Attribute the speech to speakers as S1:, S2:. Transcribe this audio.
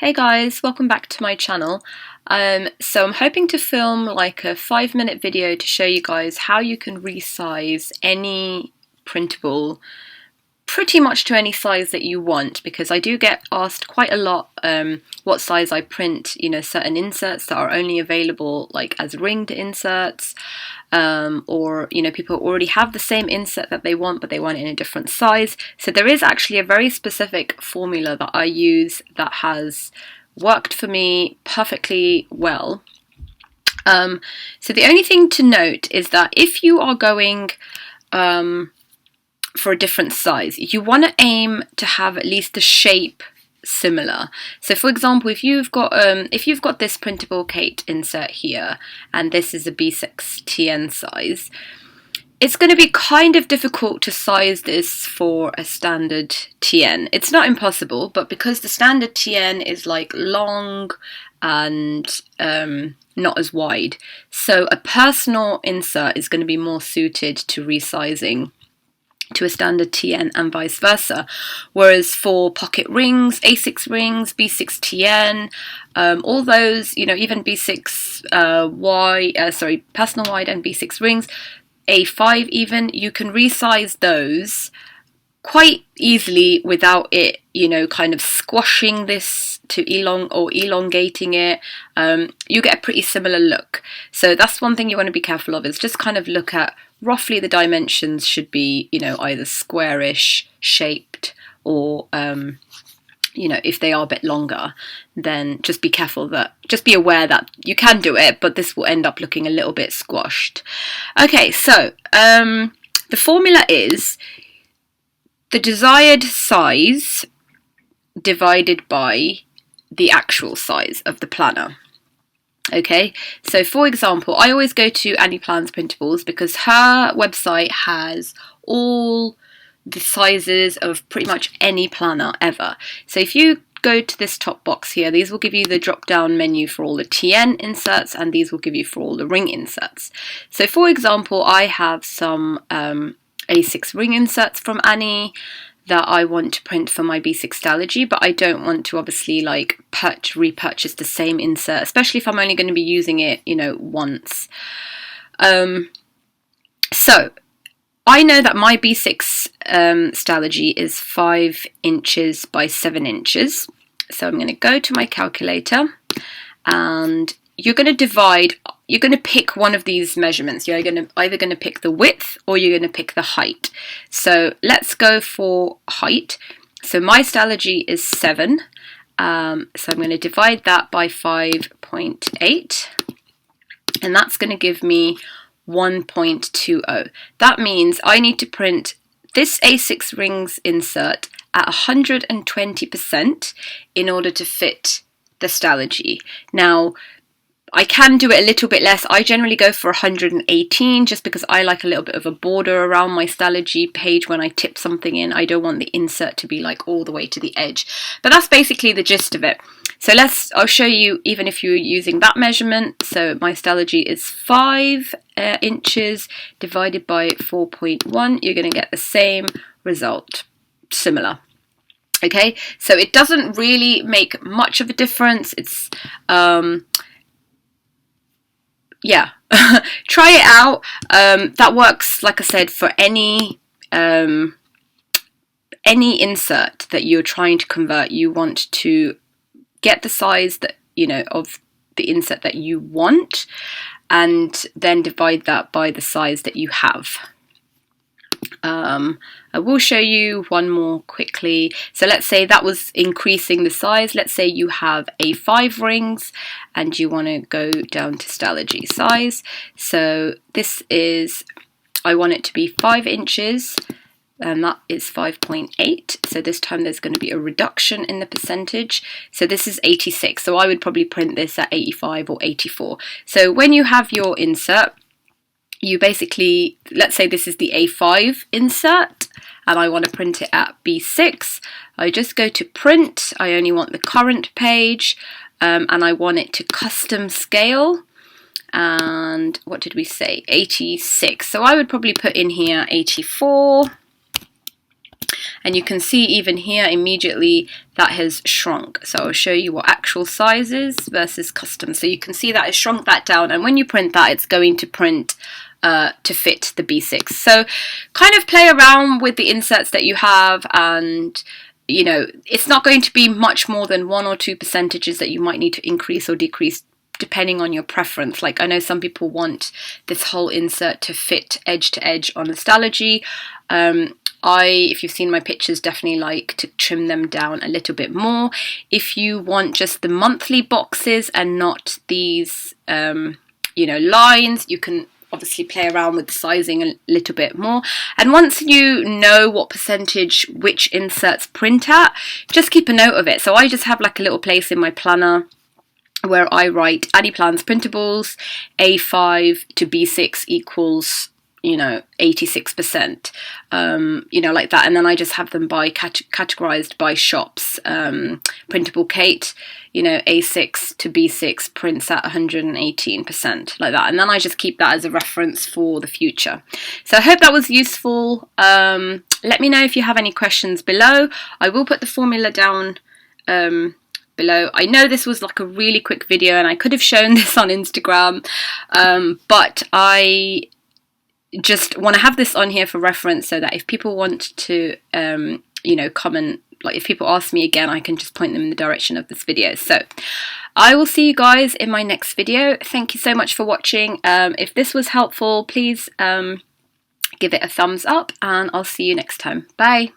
S1: Hey guys, welcome back to my channel. So I'm hoping to film like a 5-minute video to show you guys how you can resize any printable pretty much to any size that you want, because I do get asked quite a lot what size I print, certain inserts that are only available like as ringed inserts, or people already have the same insert that they want but they want it in a different size. So there is actually a very specific formula that I use that has worked for me perfectly well. So the only thing to note is that if you are going for a different size, you want to aim to have at least the shape similar. So for example, if you've got this printable Kate insert here and this is a B6 TN size, it's going to be kind of difficult to size this for a standard TN. It's not impossible, but because the standard TN is like long and not as wide, so a personal insert is going to be more suited to resizing to a standard TN and vice versa. Whereas for pocket rings, A6 rings, B6 TN, all those, even B6 personal wide and B6 rings, A5 even, you can resize those quite easily without it, kind of squashing this to elongating it. You get a pretty similar look. So that's one thing you want to be careful of, is just kind of look at roughly the dimensions should be, either squarish shaped or, if they are a bit longer, then just be aware that you can do it, but this will end up looking a little bit squashed. Okay, so the formula is the desired size divided by the actual size of the planner. Okay, so for example, I always go to Annie Plans Printables because her website has all the sizes of pretty much any planner ever. So if you go to this top box here, these will give you the drop down menu for all the TN inserts, and these will give you for all the ring inserts. So for example, I have some A6 ring inserts from Annie that I want to print for my B6 Stalogy, but I don't want to obviously like repurchase the same insert, especially if I'm only going to be using it, once. So I know that my B6 Stalogy is 5 inches by 7 inches. So I'm going to go to my calculator, and you're going to pick one of these measurements. You're either going to pick the width or you're going to pick the height. So let's go for height. So my Stalogy is 7. So I'm going to divide that by 5.8, and that's going to give me 1.20. That means I need to print this A6 rings insert at 120% in order to fit the Stalogy. Now, I can do it a little bit less. I generally go for 118 just because I like a little bit of a border around my Stalogy page when I tip something in. I don't want the insert to be like all the way to the edge. But that's basically the gist of it. So I'll show you even if you're using that measurement. So my Stalogy is 5 inches divided by 4.1. You're going to get the same result, similar. Okay, so it doesn't really make much of a difference. It's yeah, try it out. That works, like I said, for any insert that you're trying to convert. You want to get the size that of the insert that you want, and then divide that by the size that you have. I will show you one more quickly. So let's say that was increasing the size. Let's say you have A5 rings and you want to go down to Stalogy size. So this is, I want it to be 5 inches, and that is 5.8. So this time there's going to be a reduction in the percentage. So this is 86. So I would probably print this at 85 or 84. So when you have your insert, you basically, let's say this is the A5 insert and I want to print it at B6. I just go to print. I only want the current page, and I want it to custom scale. And what did we say? 86. So I would probably put in here 84. and you can see even here immediately that has shrunk. So I'll show you what actual size is versus custom. So you can see that it's shrunk that down, and when you print that, it's going to print to fit the B6. So kind of play around with the inserts that you have, and you know, it's not going to be much more than 1 or 2 percentages that you might need to increase or decrease depending on your preference. Like I know some people want this whole insert to fit edge to edge on Nostalgy. If you've seen my pictures, definitely like to trim them down a little bit more. If you want just the monthly boxes and not these, you know, lines, you can obviously play around with the sizing a little bit more. And once you know what percentage which inserts print at, just keep a note of it. So I just have like a little place in my planner where I write Addy Plans Printables A5 to B6 equals, you know, 86%, you know, like that. And then I just have them by categorized by shops. Printable Kate, you know, A6 to B6 prints at 118%, like that. And then I just keep that as a reference for the future. So I hope that was useful. Let me know if you have any questions below. I will put the formula down below. I know this was like a really quick video and I could have shown this on Instagram, but I just want to have this on here for reference so that if people want to, you know, comment, like if people ask me again, I can just point them in the direction of this video. So I will see you guys in my next video. Thank you so much for watching. If this was helpful, please give it a thumbs up, and I'll see you next time. Bye.